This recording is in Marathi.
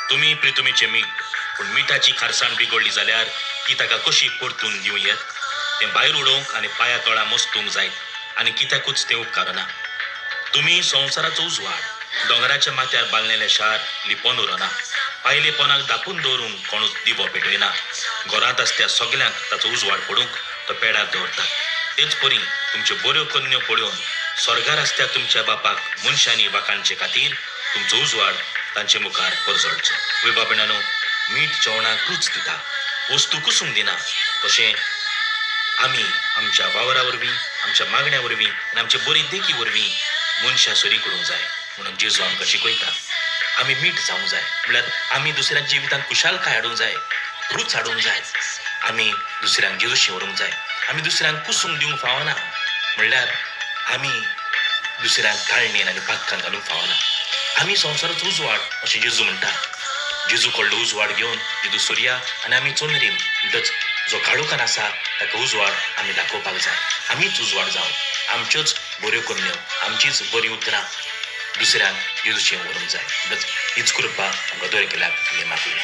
तुम्ही प्रितुमीचे मीठ, पूण मिठाची खारसाण बिगडली जाल्यार ती ताका कशी परतून दिवं येत. तें भायर उडोवंक आनी पांया तळा मस्तूंक जाय आनी कित्याकूच तें उपकारना. तुम्ही संवसाराचो उजवाड दोंगराच्या माथ्यार बांदलेलें शार लिपोवन उरना. पायलेपणाक धापून दवरूंक कोणूच दिवो पेटयना. घरांत आसत्या सगल्यांक ताचो उजवाड पडूंक तो पेडार दवरता. तेच परी तुमच्यो बऱ्यो कन्यो पळोवन स्वर्गार आसत्या तुमच्या बापाक मनशांनी वाखाणचे खातीर तुमचो उजवाड तांचे मुखार परजळचो. वय बाबणानो, मीठ जेवणाक रूच दिता, वस्तू कुसूंक दिना. तशें आमी आमच्या वावरा वरवीं, आमच्या मागण्या वरवीं आनी आमच्या बरी देखी वरवीं मनशां सरी करूंक जाय म्हणून जेजू आमकां शिकयता. आमी मीठ जावंक जाय म्हळ्यार आमी दुसऱ्यांच्या जिवितांत खुशालकाय हाडूंक जाय, रूच हाडूंक जाय. आमी दुसऱ्यांक जेजूशी व्हरूंक जाय. आमी दुसऱ्यांक कुसूंक दिवंक फावना म्हणल्यार आमी दुसऱ्यांक काळणेन आनी पातकान घालूंक फावना. आमी संवसाराचो उजवाड अशें जेजू म्हणटा. जेजू कडलो उजवाड घेवन जेजू सोरया आनी आमी चोंदरीम म्हणटच जो काळोखान आसा ताका उजवाड आमी दाखोवपाक जाय. आमीच उजवाड जावन आमच्योच बऱ्यो कन्यो, आमचीच बरीं उतरां दुसऱ्यांक जेजूचें व्हरूंक जाय. हीच कृपा आमकां दर केल्याक आमी मागुया.